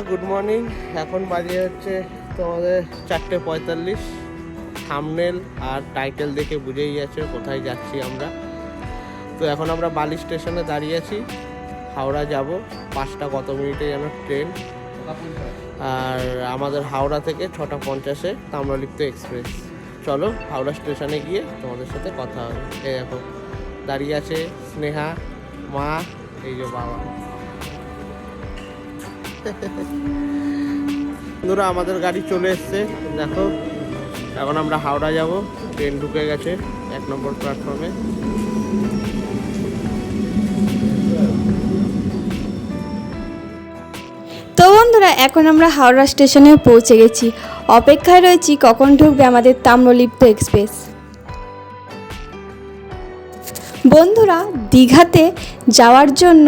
Good morning. এখন বাজে হচ্ছে তোমাদের 4:45। থাম্বনেল আর টাইটেল দেখে বুঝেই যাচ্ছে কোথায় যাচ্ছি আমরা। তো এখন আমরা বালি স্টেশনে দাঁড়িয়ে আছি, হাওড়া যাব। 5টা কত মিনিটে যেন ট্রেন, আর আমাদের হাওড়া থেকে 6:50-এ তাম্রলিপ্ত এক্সপ্রেস। চলো হাওড়া স্টেশনে গিয়ে তোমাদের সাথে কথা হবে। এই দেখো দাঁড়িয়ে আছে স্নেহা, মা, এই যে বাবা। বন্ধুরা আমাদের গাড়ি চলে এসছে, দেখো এখন আমরা হাওড়া যাব। ট্রেন ঢুকে গেছে 1 নম্বর প্ল্যাটফর্মে। তো বন্ধুরা এখন আমরা হাওড়া স্টেশনে পৌঁছে গেছি। অপেক্ষায় রয়েছি কখন ঢুকবে আমাদের তাম্রলিপ্ত এক্সপ্রেস। বন্ধুরা দীঘাতে যাওয়ার জন্য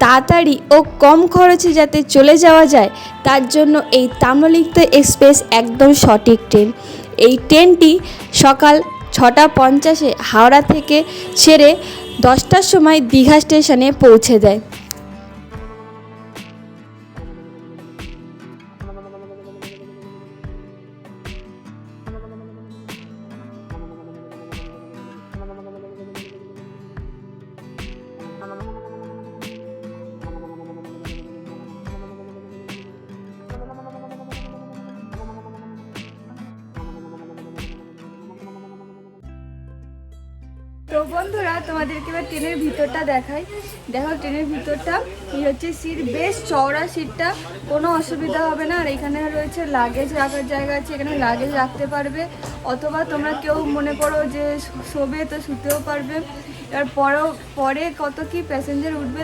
তাড়াতাড়ি ও কম খরচে যাতে চলে যাওয়া যায় তার জন্য এই তাম্রলিপ্ত এক্সপ্রেস একদম সঠিক ট্রেন। এই ট্রেনটি সকাল 6:50-এ হাওড়া থেকে ছেড়ে 10টার সময় দীঘা স্টেশনে পৌঁছে দেয়। তো বন্ধুরা তোমাদেরকে এবার ট্রেনের ভিতরটা দেখাই। দেখো ট্রেনের ভিতরটা এই হচ্ছে সিট, বেশ চওড়া সিটটা, কোনো অসুবিধা হবে না। আর এখানে রয়েছে লাগেজ রাখার জায়গা আছে, এখানে লাগেজ রাখতে পারবে, অথবা তোমরা কেউ মনে করো যে শোবে তো শুতেও পারবে। এবার পরে কত কি প্যাসেঞ্জার উঠবে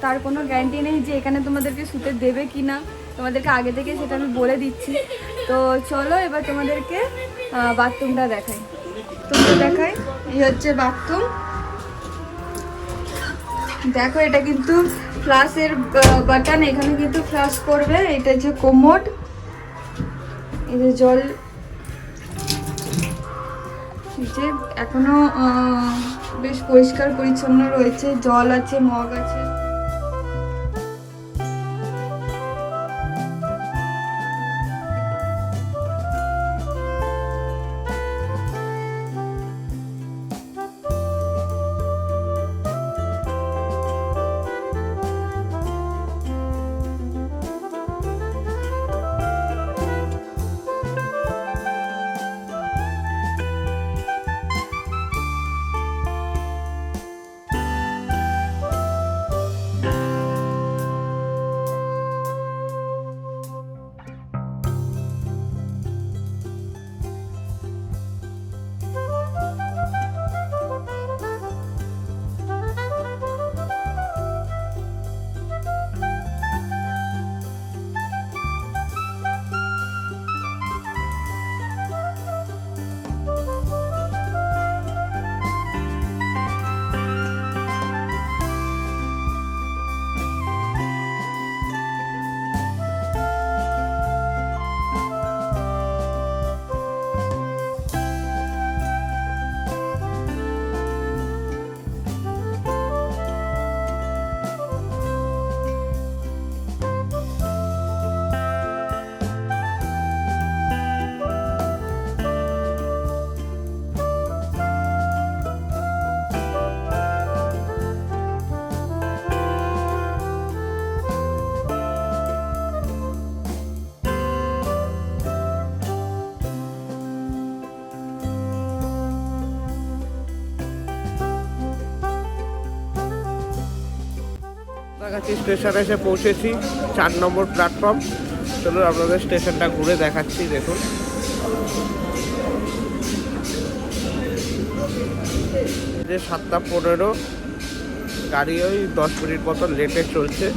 তার কোনো গ্যারান্টি নেই যে এখানে তোমাদেরকে শুতে দেবে কি না, তোমাদেরকে আগে থেকে সেটা আমি বলে দিচ্ছি। তো চলো এবার তোমাদেরকে বাথরুমটা দেখাই। তোমরা দেখাই, এই হচ্ছে বাথরুম। দেখো এটা কিন্তু ফ্লাশের বাটন, এখানে কিন্তু ফ্লাশ করবে। এটা হচ্ছে কোমোড, এই যে জল, যে এখনো বেশ পরিষ্কার পরিচ্ছন্ন রয়েছে, জল আছে, মগ আছে। সাঁতরাগাছি স্টেশনে এসে পৌঁছেছি, 4 নম্বর প্ল্যাটফর্ম। চলো আপনাদের স্টেশনটা ঘুরে দেখাচ্ছি। দেখুন যে 7:15, গাড়ি ওই 10 মিনিট মতো লেটে চলছে।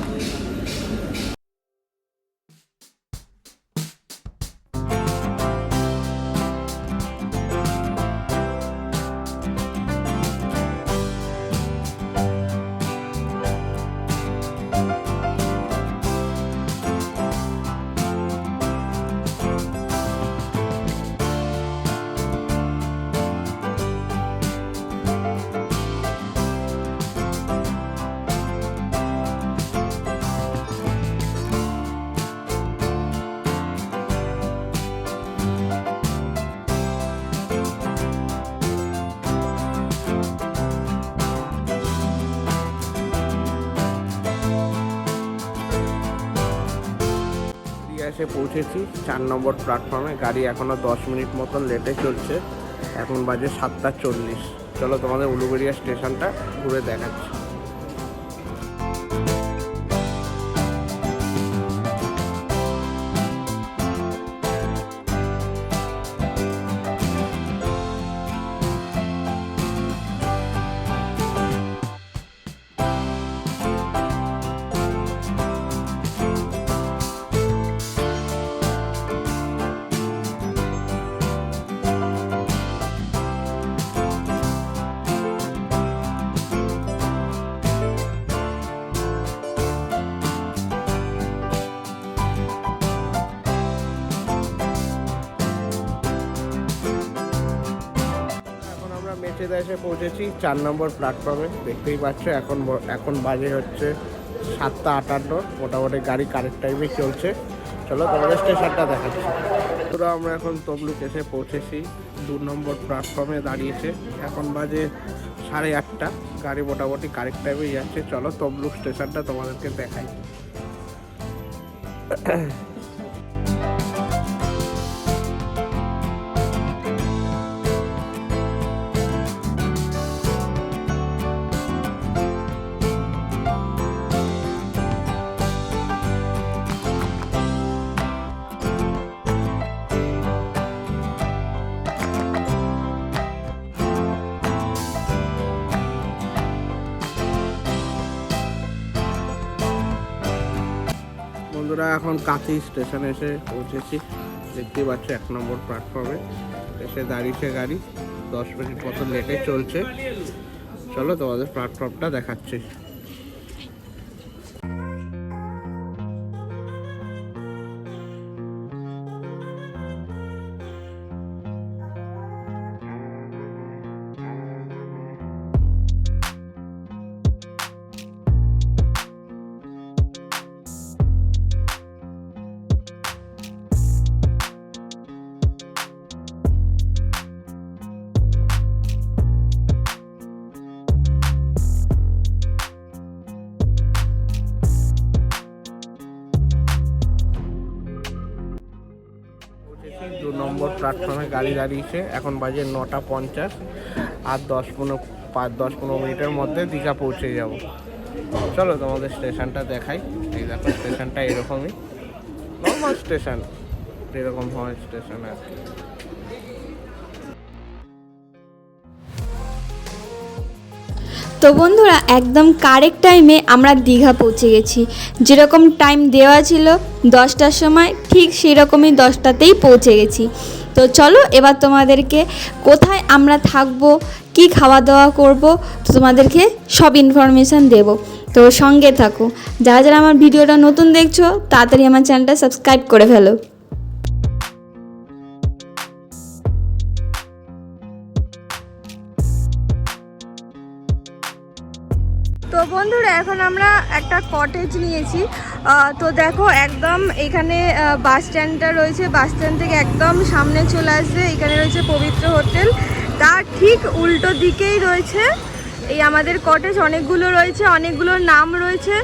এসে পৌঁছেছি 4 নম্বর প্ল্যাটফর্মে। গাড়ি এখনও 10 মিনিট মতন লেটে চলছে। এখন বাজে 7:40। চলো তোমাদের উলুবেড়িয়া স্টেশনটা ঘুরে দেখাচ্ছি। মেচেদা এসে পৌঁছেছি 4 নম্বর প্ল্যাটফর্মে। দেখতেই পাচ্ছ এখন বাজে হচ্ছে 7:58। মোটামুটি গাড়ি কারেক্ট টাইমে চলছে। চলো তোমাদের স্টেশনটা দেখাচ্ছি। পুরো আমরা এখন তমলুক এসে পৌঁছেছি। 2 নম্বর প্ল্যাটফর্মে দাঁড়িয়েছে। এখন বাজে 8:30। গাড়ি মোটামুটি কারেক্ট টাইমেই যাচ্ছে। চলো তমলুক স্টেশনটা তোমাদেরকে দেখাই। বন্ধুরা এখন কাঁথি স্টেশনে এসে পৌঁছেছি। দেখতেই পাচ্ছ 1 নম্বর প্ল্যাটফর্মে এসে দাঁড়িয়েছে গাড়ি। 10 মিনিট মতো লেটে চলছে। চলো তোমাদের প্ল্যাটফর্মটা দেখাচ্ছি। দু নম্বর প্ল্যাটফর্মে গাড়ি দাঁড়িয়েছে। এখন বাজে 9:50। আর 10-15 মিনিটের মধ্যে দীঘা পৌঁছে যাব। চলো তোমাদের স্টেশনটা দেখাই। এই দেখো স্টেশনটা এরকমই, নর্মাল স্টেশন যেরকম হয় স্টেশন আর কি। তো বন্ধুরা একদম কারেক্ট টাইমে আমরা দীঘা পৌঁছে গেছি। যেরকম টাইম দেওয়া ছিল 10টার সময়, ঠিক সেই রকমই 10টাতেই পৌঁছে গেছি। তো চলো এবার তোমাদেরকে কোথায় আমরা থাকবো, কি খাওয়া দাওয়া করব, তো তোমাদেরকে সব ইনফরমেশান দেব। তো সঙ্গে থাকো। যারা যারা আমার ভিডিওটা নতুন দেখছো তাড়াতাড়ি আমার চ্যানেলটা সাবস্ক্রাইব করে ফেলো। তো বন্ধুরা এখন আমরা একটা কটেজ নিয়েছি। তো দেখো একদম এখানে বাস স্ট্যান্ডটা রয়েছে। বাস স্ট্যান্ড থেকে একদম সামনে চলে আসবে, এখানে রয়েছে পবিত্র হোটেল। তার ঠিক উল্টো দিকেই রয়েছে এই আমাদের কটেজ। অনেকগুলো রয়েছে, অনেকগুলোর নাম রয়েছে।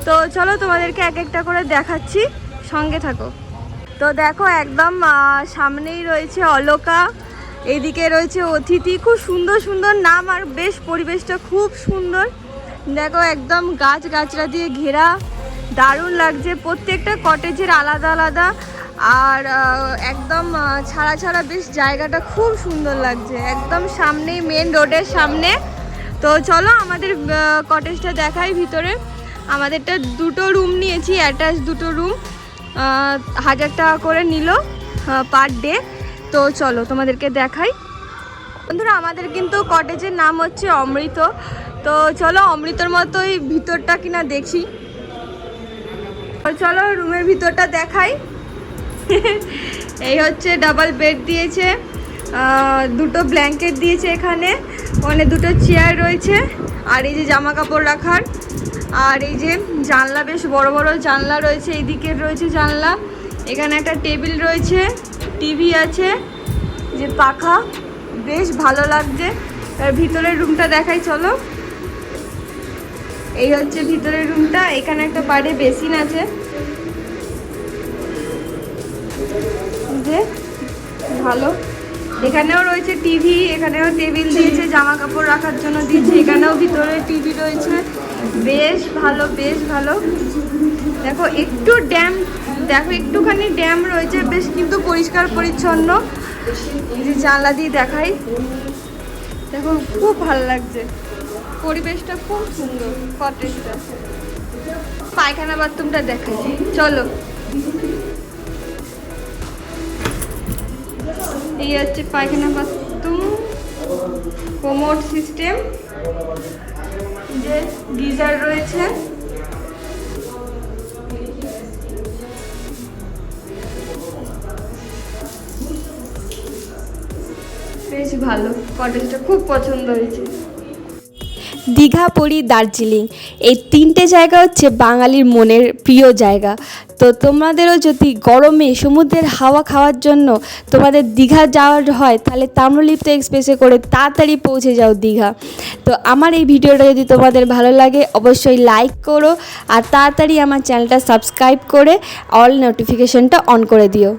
তো চলো তোমাদেরকে এক একটা করে দেখাচ্ছি, সঙ্গে থাকো। তো দেখো একদম সামনেই রয়েছে অলোকা, এইদিকে রয়েছে অতিথি। খুব সুন্দর সুন্দর নাম, আর বেশ পরিবেশটা খুব সুন্দর। দেখো একদম গাছগাছড়া দিয়ে ঘেরা, দারুণ লাগছে। প্রত্যেকটা কটেজের আলাদা আলাদা, আর একদম ছাড়া ছাড়া বেশ জায়গাটা খুব সুন্দর লাগছে। একদম সামনেই মেন রোডের সামনে। তো চলো আমাদের কটেজটা দেখাই ভিতরে। আমাদেরটা 2টো রুম নিয়েছি, অ্যাটাচ 2টো রুম। 1000 টাকা করে নিল পার ডে। তো চলো তোমাদেরকে দেখাই। বন্ধুরা আমাদের কিন্তু কটেজের নাম হচ্ছে অমৃত। তো চলো অমৃতর মতোই ভিতরটা কিনা দেখি। চলো রুমের ভিতরটা দেখাই। এই হচ্ছে ডাবল বেড দিয়েছে, 2টো ব্ল্যাঙ্কেট দিয়েছে এখানে, ওখানে 2টো চেয়ার রয়েছে, আর এই যে জামা কাপড় রাখার, আর এই যে জানলা, বেশ বড় বড় জানলা রয়েছে। এই দিকে রয়েছে জানলা, এখানে একটা টেবিল রয়েছে, টিভি আছে, যে পাখা, বেশ ভালো লাগছে। আর ভিতরের রুমটা দেখাই চলো। এই হচ্ছে ভিতরের রুমটা। এখানে একটা পাড়ে বেসিন আছে। যে ভালো। এখানেও রয়েছে টিভি, এখানেও টেবিল দিয়েছে, জামা কাপড় রাখার জন্য দিয়েছে, এখানেও ভিতরে টিভি রয়েছে। বেশ ভালো, বেশ ভালো। দেখো একটু ড্যাম, দেখো একটুখানি ড্যাম রয়েছে, বেশ কিন্তু পরিষ্কার পরিচ্ছন্ন। এই যে জানলা দিয়ে দেখাই, দেখো খুব ভালো লাগছে, পরিবেশটা খুব সুন্দর কটেজটা। পায়খানা বাথরুমটা দেখাই, চলো। এই হচ্ছে পায়খানা বাথরুম, কোমোড সিস্টেম, যে গিজার রয়েছে। বেশ ভালো, কটেজটা খুব পছন্দ হয়েছে। দীঘা, পুরী, দার্জিলিং এই তিনটে জায়গা হচ্ছে বাঙালির মনের প্রিয় জায়গা। তো তোমাদেরও যদি গরমে সমুদ্রের হাওয়া খাওয়ার জন্য তোমাদের দীঘা যাওয়ার হয়, তাহলে তাম্রলিপ্ত এক্সপ্রেসে করে তাড়াতাড়ি পৌঁছে যাও দীঘা। তো আমার এই ভিডিওটা যদি তোমাদের ভালো লাগে অবশ্যই লাইক করো, আর তাড়াতাড়ি আমার চ্যানেলটা সাবস্ক্রাইব করে অল নোটিফিকেশনটা অন করে দিও।